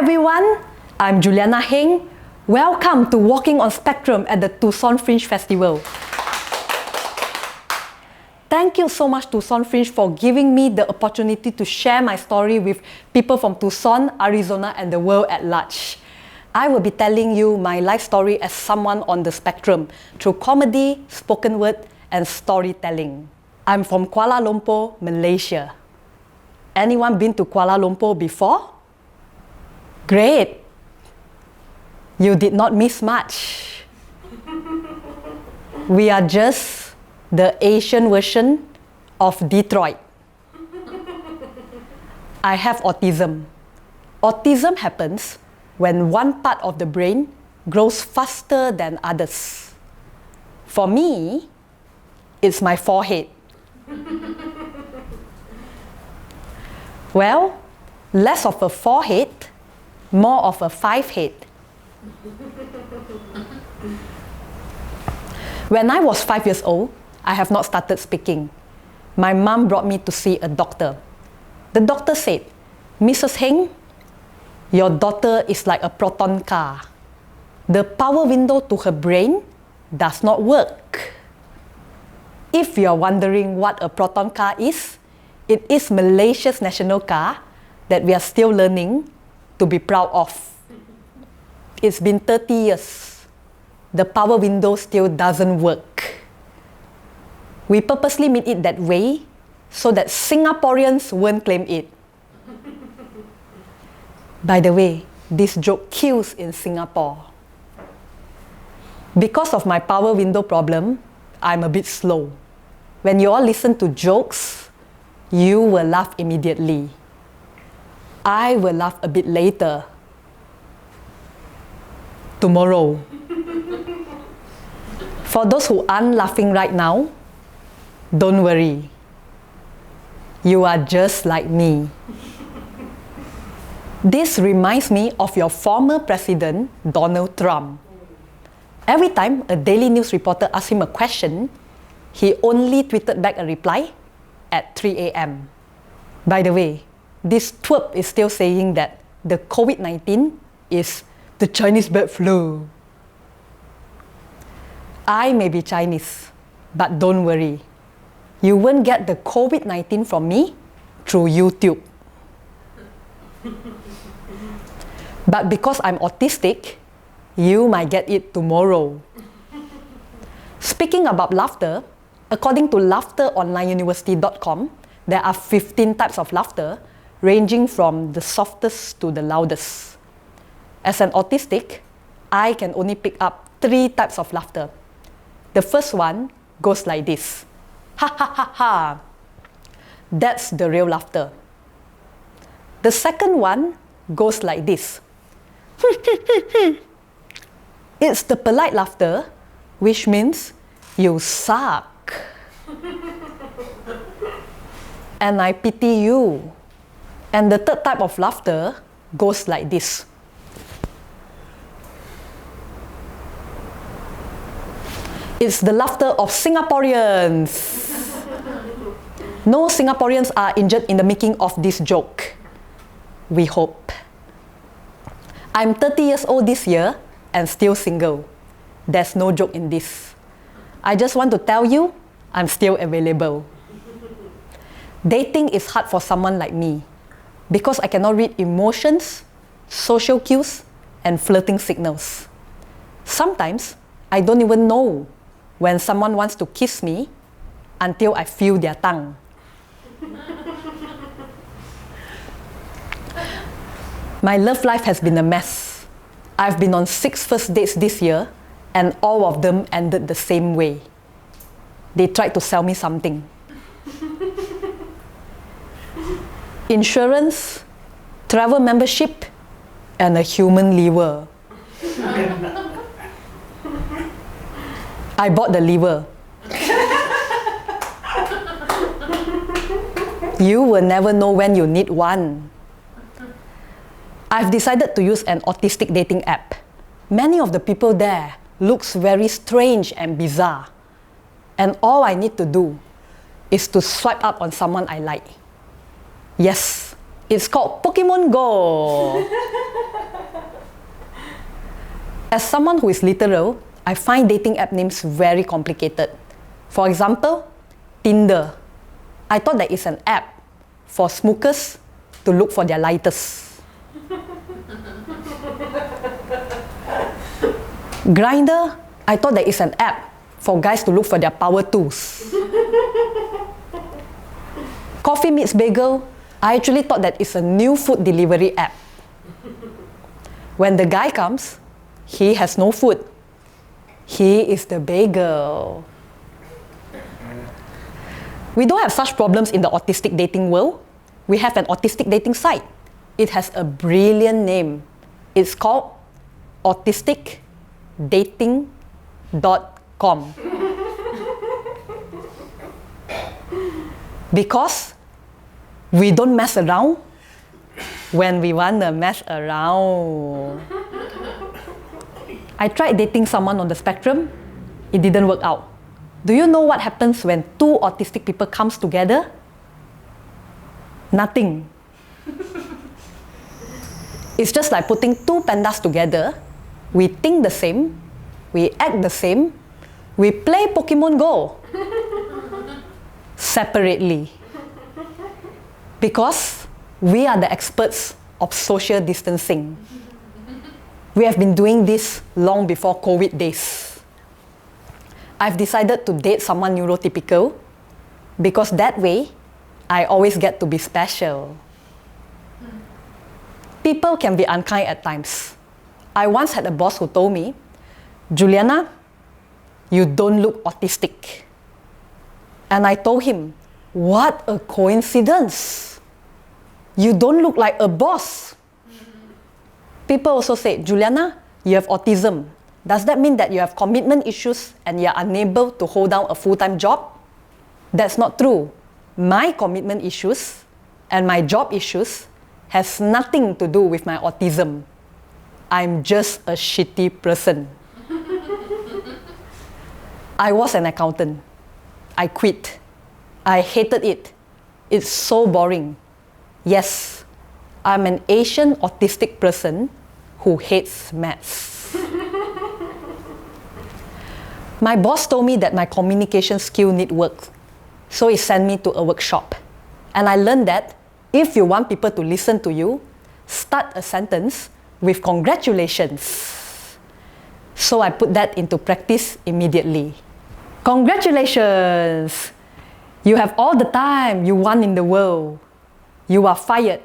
everyone, I'm Juliana Heng. Welcome to Walking on Spectrum at the Tucson Fringe Festival. Thank you so much Tucson Fringe for giving me the opportunity to share my story with people from Tucson, Arizona and the world at large. I will be telling you my life story as someone on the spectrum through comedy, spoken word and storytelling. I'm from Kuala Lumpur, Malaysia. Anyone been to Kuala Lumpur before? Great! You did not miss much. We are just the Asian version of Detroit. I have autism. Autism happens when one part of the brain grows faster than others. For me, it's my forehead. Well, less of a forehead, more of a five-head. When I was 5 years old, I have not started speaking. My mom brought me to see a doctor. The doctor said, "Mrs. Heng, your daughter is like a proton car. The power window to her brain does not work." If you're wondering what a proton car is, it is Malaysia's national car that we are still learning to be proud of. It's been 30 years. The power window still doesn't work. We purposely made it that way so that Singaporeans won't claim it. By the way, this joke kills in Singapore. Because of my power window problem, I'm a bit slow. When you all listen to jokes, you will laugh immediately. I will laugh a bit later. Tomorrow. For those who aren't laughing right now, don't worry. You are just like me. This reminds me of your former president, Donald Trump. Every time a Daily News reporter asked him a question, he only tweeted back a reply at 3 a.m. By the way, this twerp is still saying that the COVID-19 is the Chinese bird flu. I may be Chinese, but don't worry. You won't get the COVID-19 from me through YouTube. But because I'm autistic, you might get it tomorrow. Speaking about laughter, according to laughteronlineuniversity.com, there are 15 types of laughter, ranging from the softest to the loudest. As an autistic, I can only pick up 3 types of laughter. The first one goes like this. Ha ha ha ha. That's the real laughter. The second one goes like this. It's the polite laughter, which means you suck. And I pity you. And the third type of laughter goes like this. It's the laughter of Singaporeans. No Singaporeans are injured in the making of this joke. We hope. I'm 30 years old this year and still single. There's no joke in this. I just want to tell you, I'm still available. Dating is hard for someone like me because I cannot read emotions, social cues, and flirting signals. Sometimes, I don't even know when someone wants to kiss me until I feel their tongue. My love life has been a mess. I've been on 6 first dates this year and all of them ended the same way. They tried to sell me something. Insurance, travel membership, and a human liver. I bought the liver. You will never know when you need one. I've decided to use an autistic dating app. Many of the people there looks very strange and bizarre. And all I need to do is to swipe up on someone I like. Yes, It's called Pokemon Go. As someone who is literal, I find dating app names very complicated. For example, Tinder. I thought that it's an app for smokers to look for their lighters. Grindr, I thought that it's an app for guys to look for their power tools. Coffee Meets Bagel, I actually thought that it's a new food delivery app. When the guy comes, he has no food. He is the bagel. We don't have such problems in the autistic dating world. We have an autistic dating site. It has a brilliant name. It's called autisticdating.com. Because we don't mess around when we want to mess around. I tried dating someone on the spectrum. It didn't work out. Do you know what happens when two autistic people comes together? Nothing. It's just like putting two pandas together. We think the same, we act the same, we play Pokemon Go separately. Because we are the experts of social distancing. We have been doing this long before COVID days. I've decided to date someone neurotypical because that way, I always get to be special. People can be unkind at times. I once had a boss who told me, Juliana, you don't look autistic. And I told him, what a coincidence. You don't look like a boss. People also say, Juliana, you have autism. Does that mean that you have commitment issues and you are unable to hold down a full-time job? That's not true. My commitment issues and my job issues has nothing to do with my autism. I'm just a shitty person. I was an accountant. I quit. I hated it. It's so boring. Yes, I'm an Asian autistic person who hates maths. My boss told me that my communication skill need work, so he sent me to a workshop. And I learned that if you want people to listen to you, start a sentence with congratulations. So I put that into practice immediately. Congratulations! You have all the time you want in the world. You are fired.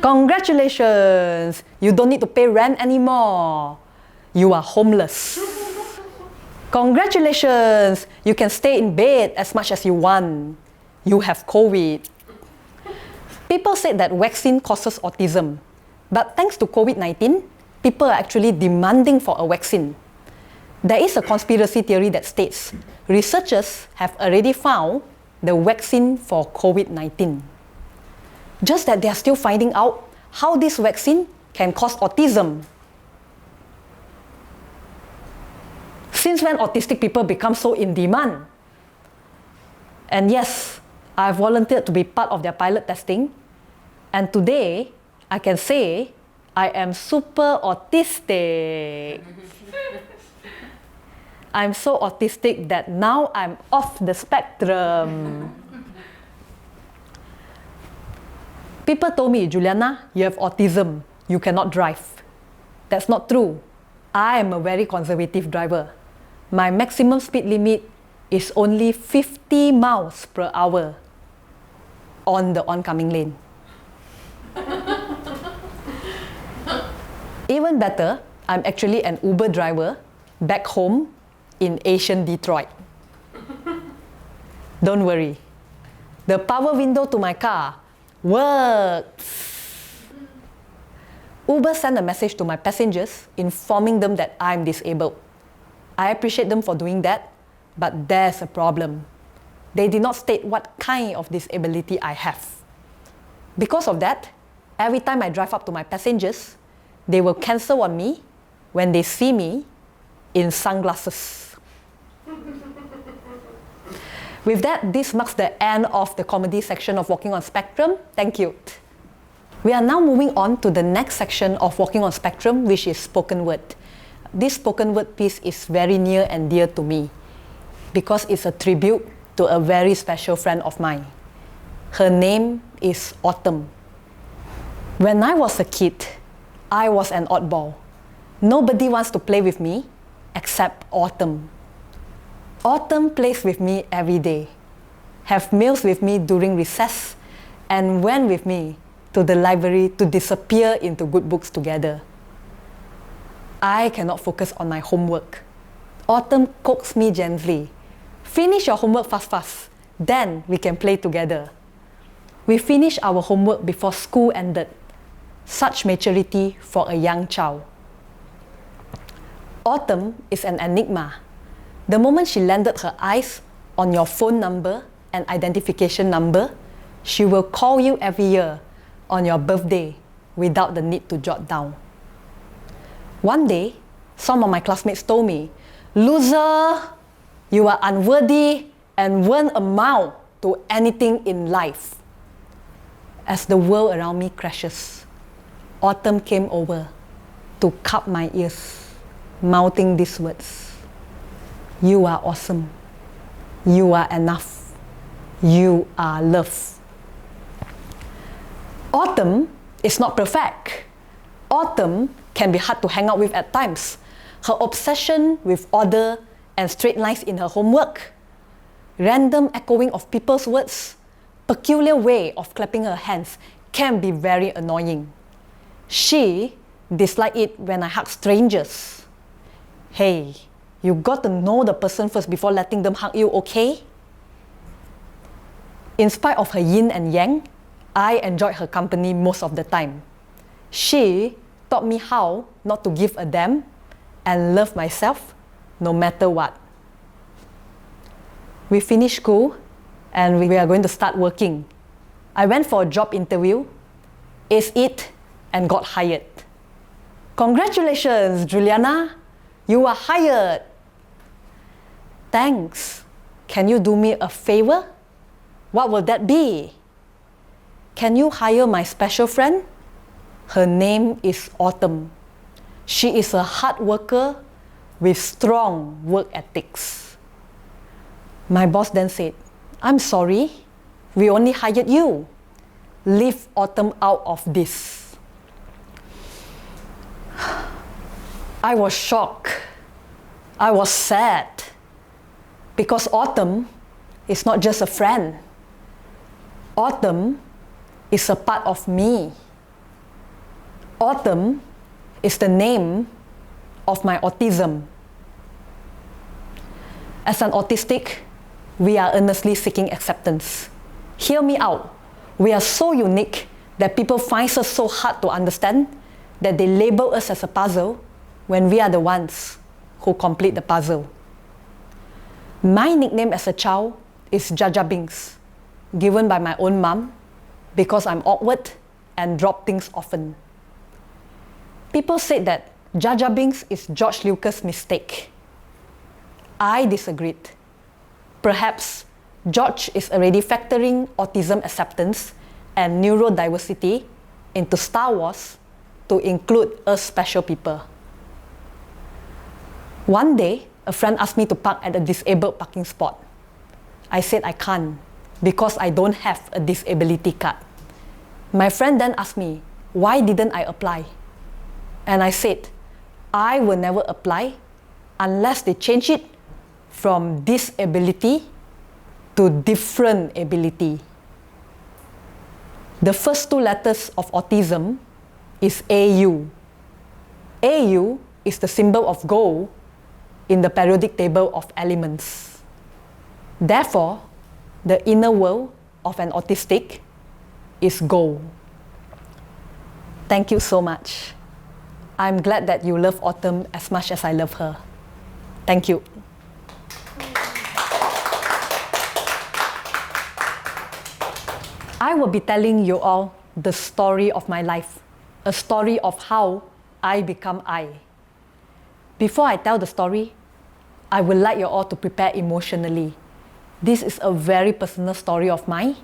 Congratulations! You don't need to pay rent anymore. You are homeless. Congratulations! You can stay in bed as much as you want. You have COVID. People said that vaccine causes autism. But thanks to COVID-19, people are actually demanding for a vaccine. There is a conspiracy theory that states researchers have already found the vaccine for COVID-19. Just that they are still finding out how this vaccine can cause autism. Since when autistic people become so in demand? And yes, I volunteered to be part of their pilot testing. And today, I can say I am super autistic. I'm so autistic that now I'm off the spectrum. People told me, Juliana, you have autism. You cannot drive. That's not true. I am a very conservative driver. My maximum speed limit is only 50 miles per hour on the oncoming lane. Even better, I'm actually an Uber driver back home in Asian Detroit. Don't worry. The power window to my car works. Uber sent a message to my passengers informing them that I'm disabled. I appreciate them for doing that, but there's a problem. They did not state what kind of disability I have. Because of that, every time I drive up to my passengers, they will cancel on me when they see me in sunglasses. With that, this marks the end of the comedy section of Walking on Spectrum. Thank you. We are now moving on to the next section of Walking on Spectrum, which is spoken word. This spoken word piece is very near and dear to me because it's a tribute to a very special friend of mine. Her name is Autumn. When I was a kid, I was an oddball. Nobody wants to play with me except Autumn. Autumn plays with me every day, have meals with me during recess, and went with me to the library to disappear into good books together. I cannot focus on my homework. Autumn coaxes me gently. Finish your homework fast, then we can play together. We finished our homework before school ended. Such maturity for a young child. Autumn is an enigma. The moment she landed her eyes on your phone number and identification number, she will call you every year on your birthday without the need to jot down. One day, some of my classmates told me, "Loser, you are unworthy and won't amount to anything in life." As the world around me crashes, Autumn came over to cup my ears, mouthing these words: "You are awesome. You are enough. You are love." Autumn is not perfect. Autumn can be hard to hang out with at times. Her obsession with order and straight lines in her homework, random echoing of people's words, peculiar way of clapping her hands can be very annoying. She dislikes it when I hug strangers. Hey, you got to know the person first before letting them hug you, okay? In spite of her yin and yang, I enjoyed her company most of the time. She taught me how not to give a damn and love myself no matter what. We finished school and we are going to start working. I went for a job interview, aced it, and got hired. Congratulations, Juliana! You are hired! Thanks. Can you do me a favor? What will that be? Can you hire my special friend? Her name is Autumn. She is a hard worker with strong work ethics. My boss then said, "I'm sorry, we only hired you. Leave Autumn out of this." I was shocked. I was sad. Because Autumn is not just a friend. Autumn is a part of me. Autumn is the name of my autism. As an autistic, we are earnestly seeking acceptance. Hear me out. We are so unique that people find us so hard to understand that they label us as a puzzle when we are the ones who complete the puzzle. My nickname as a child is Jaja Binks, given by my own mom because I'm awkward and drop things often. People said that Jaja Binks is George Lucas' mistake. I disagreed. Perhaps George is already factoring autism acceptance and neurodiversity into Star Wars to include us special people. One day, a friend asked me to park at a disabled parking spot. I said I can't because I don't have a disability card. My friend then asked me, why didn't I apply? And I said, I will never apply unless they change it from disability to different ability. The first two letters of autism is AU. AU is the symbol of gold in the periodic table of elements. Therefore, the inner world of an autistic is gold. Thank you so much. I'm glad that you love Autumn as much as I love her. Thank you. I will be telling you all the story of my life, a story of how I become I. Before I tell the story, I would like you all to prepare emotionally This is a very personal story of mine.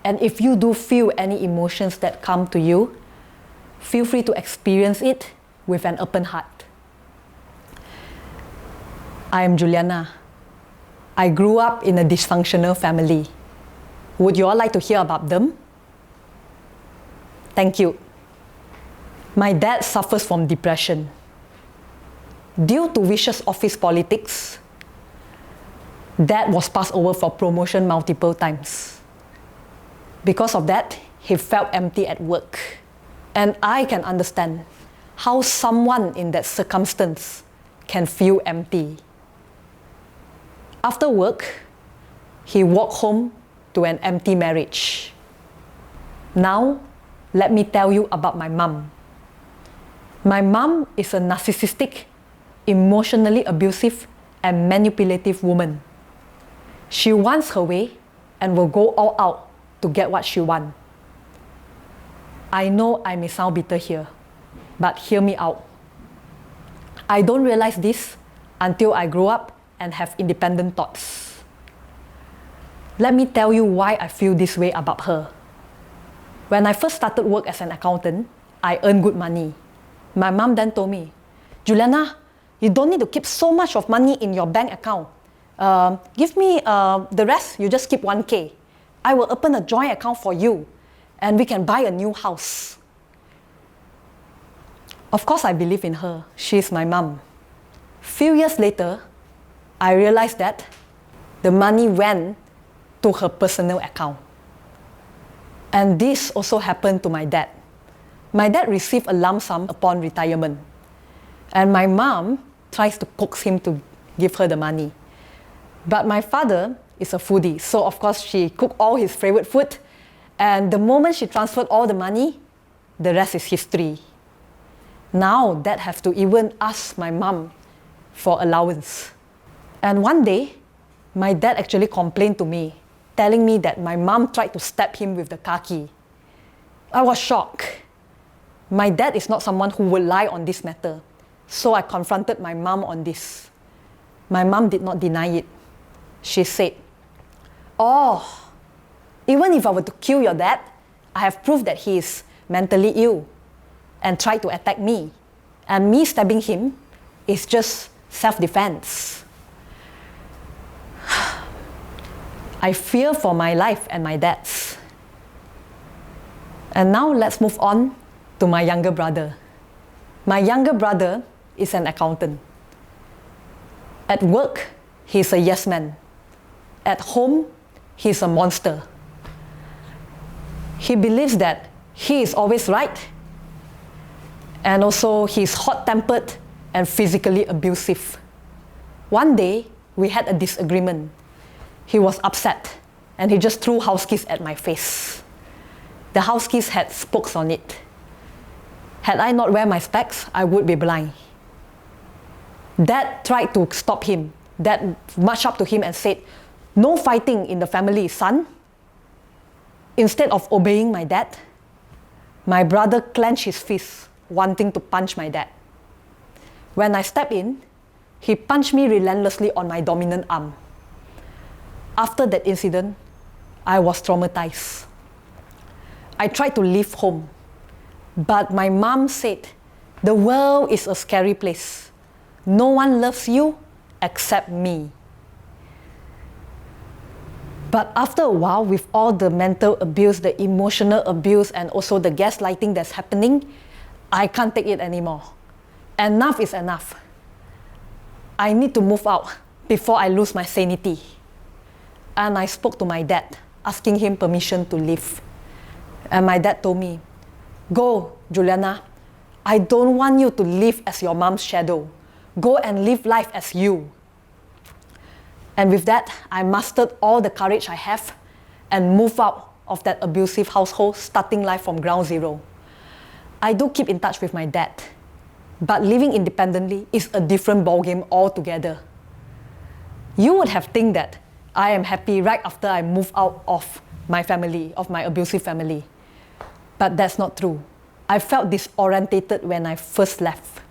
And if you do feel any emotions that come to you, feel free to experience it with an open heart. I am Juliana. I grew up in a dysfunctional family. Would you all like to hear about them? Thank you. My dad suffers from depression. Due to vicious office politics, Dad was passed over for promotion multiple times. Because of that, he felt empty at work. And I can understand how someone in that circumstance can feel empty. After work, he walked home to an empty marriage. Now, let me tell you about my mom. My mom is a narcissistic, emotionally abusive, and manipulative woman. She wants her way and will go all out to get what she wants. I know I may sound bitter here, but hear me out. I don't realize this until I grow up and have independent thoughts. Let me tell you why I feel this way about her. When I first started work as an accountant, I earned good money. My mom then told me, Juliana, you don't need to keep so much of money in your bank account. Give me the rest, you just keep 1K. I will open a joint account for you and we can buy a new house. Of course, I believe in her. She's my mom. Few years later, I realized that the money went to her personal account. And this also happened to my dad. My dad received a lump sum upon retirement. And my mom tries to coax him to give her the money. But my father is a foodie, so of course she cooked all his favorite food. And the moment she transferred all the money, the rest is history. Now Dad has to even ask my mom for allowance. And one day, my dad actually complained to me, telling me that my mom tried to stab him with the car key. I was shocked. My dad is not someone who would lie on this matter. So I confronted my mom on this. My mom did not deny it. She said, "Oh, even if I were to kill your dad, I have proof that he is mentally ill and tried to attack me. And me stabbing him is just self-defense." I fear for my life and my dad's. And now let's move on to my younger brother. My younger brother is an accountant. At work, he's a yes man. At home, he's a monster. He believes that he is always right. And also, he's hot-tempered and physically abusive. One day, we had a disagreement. He was upset and he just threw house keys at my face. The house keys had spokes on it. Had I not wear my specs, I would be blind. Dad tried to stop him. Dad marched up to him and said, "No fighting in the family, son." Instead of obeying my dad, my brother clenched his fist, wanting to punch my dad. When I stepped in, he punched me relentlessly on my dominant arm. After that incident, I was traumatized. I tried to leave home, but my mom said, "The world is a scary place. No one loves you except me." But after a while, with all the mental abuse, the emotional abuse, and also the gaslighting that's happening, I can't take it anymore. Enough is enough. I need to move out before I lose my sanity. And I spoke to my dad, asking him permission to leave. And my dad told me, "Go, Juliana. I don't want you to live as your mom's shadow. Go and live life as you." And with that, I mustered all the courage I have and moved out of that abusive household, starting life from ground zero. I do keep in touch with my dad, but living independently is a different ballgame altogether. You would have think that I am happy right after I move out of my family, of my abusive family. But that's not true. I felt disorientated when I first left.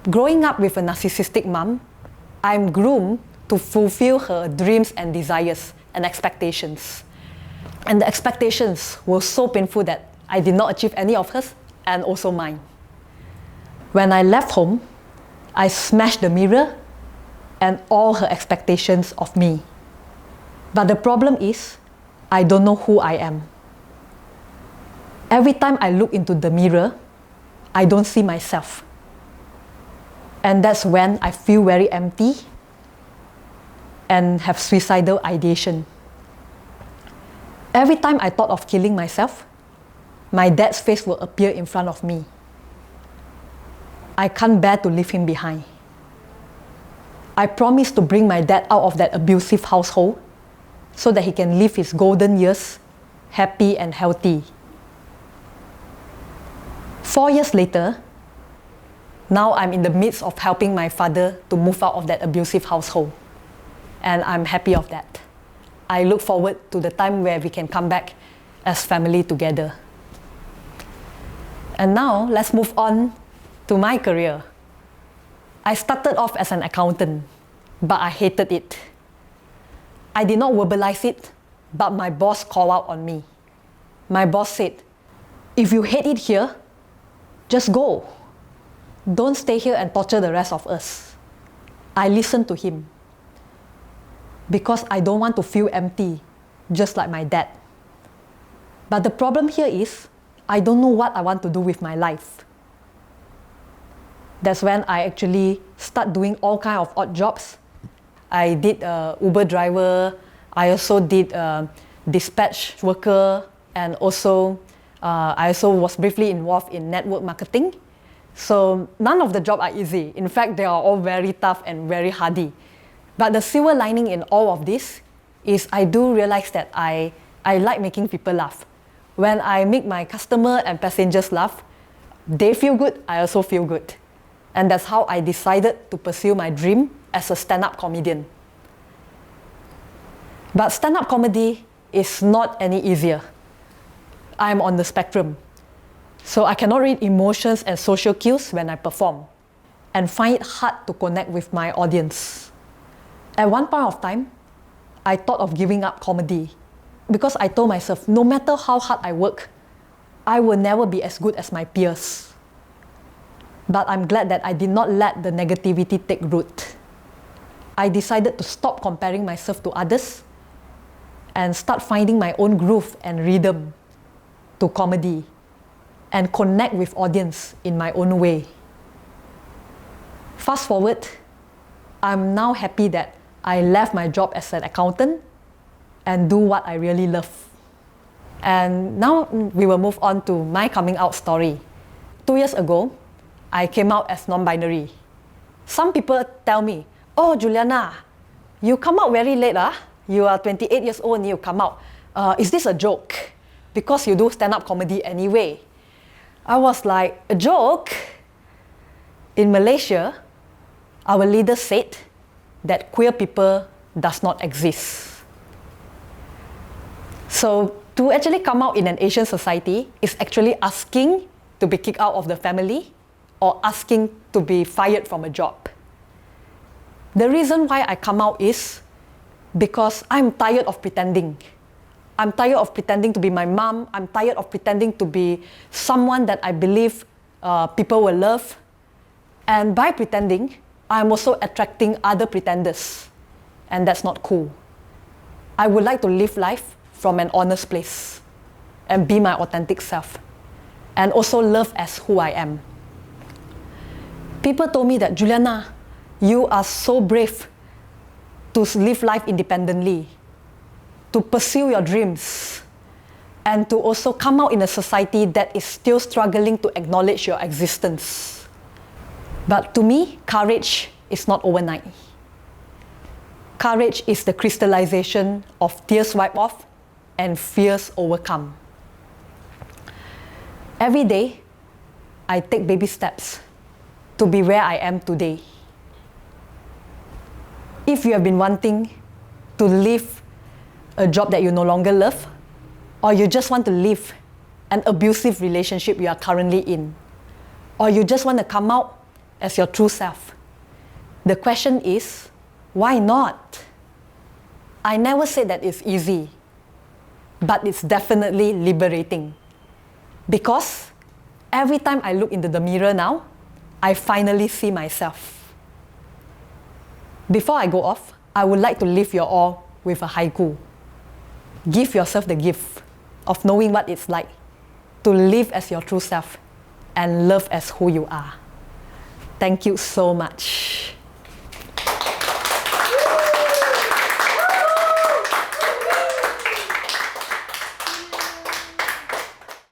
Growing up with a narcissistic mom, I'm groomed to fulfill her dreams and desires and expectations. And the expectations were so painful that I did not achieve any of hers and also mine. When I left home, I smashed the mirror and all her expectations of me. But the problem is, I don't know who I am. Every time I look into the mirror, I don't see myself. And that's when I feel very empty and have suicidal ideation. Every time I thought of killing myself, my dad's face will appear in front of me. I can't bear to leave him behind. I promised to bring my dad out of that abusive household so that he can live his golden years happy and healthy. 4 years later, now I'm in the midst of helping my father to move out of that abusive household. And I'm happy of that. I look forward to the time where we can come back as family together. And now, let's move on to my career. I started off as an accountant, but I hated it. I did not verbalize it, but my boss called out on me. My boss said, "If you hate it here, just go. Don't stay here and torture the rest of us." I listened to him because I don't want to feel empty, just like my dad. But the problem here is, I don't know what I want to do with my life. That's when I actually start doing all kinds of odd jobs. I did Uber driver, I also did dispatch worker, and also I also was briefly involved in network marketing. So none of the jobs are easy. In fact, they are all very tough and very hardy. But the silver lining in all of this is I do realize that I like making people laugh. When I make my customer and passengers laugh, they feel good, I also feel good. And that's how I decided to pursue my dream as a stand-up comedian. But stand-up comedy is not any easier. I'm on the spectrum. So I cannot read emotions and social cues when I perform and find it hard to connect with my audience. At one point of time, I thought of giving up comedy because I told myself, no matter how hard I work, I will never be as good as my peers. But I'm glad that I did not let the negativity take root. I decided to stop comparing myself to others and start finding my own groove and rhythm to comedy and connect with audience in my own way. Fast forward, I'm now happy that I left my job as an accountant and do what I really love. And now we will move on to my coming out story. 2 years ago, I came out as non-binary. Some people tell me, "Oh, Juliana, you come out very late, You are 28 years old and you come out. Is this a joke? Because you do stand-up comedy anyway." I was like, a joke? In Malaysia, our leaders said that queer people does not exist. So to actually come out in an Asian society is actually asking to be kicked out of the family or asking to be fired from a job. The reason why I come out is because I'm tired of pretending. I'm tired of pretending to be my mom. I'm tired of pretending to be someone that I believe people will love. And by pretending, I'm also attracting other pretenders. And that's not cool. I would like to live life from an honest place and be my authentic self. And also love as who I am. People told me that, "Juliana, you are so brave to live life independently, to pursue your dreams, and to also come out in a society that is still struggling to acknowledge your existence." But to me, courage is not overnight. Courage is the crystallization of tears wiped off and fears overcome. Every day, I take baby steps to be where I am today. If you have been wanting to leave a job that you no longer love, or you just want to leave an abusive relationship you are currently in, or you just want to come out as your true self, the question is, Why not? I never said that it's easy, but it's definitely liberating. Because every time I look into the mirror now, I finally see myself. Before I go off, I would like to leave you all with a haiku. Give yourself the gift of knowing what it's like to live as your true self and love as who you are. Thank you so much.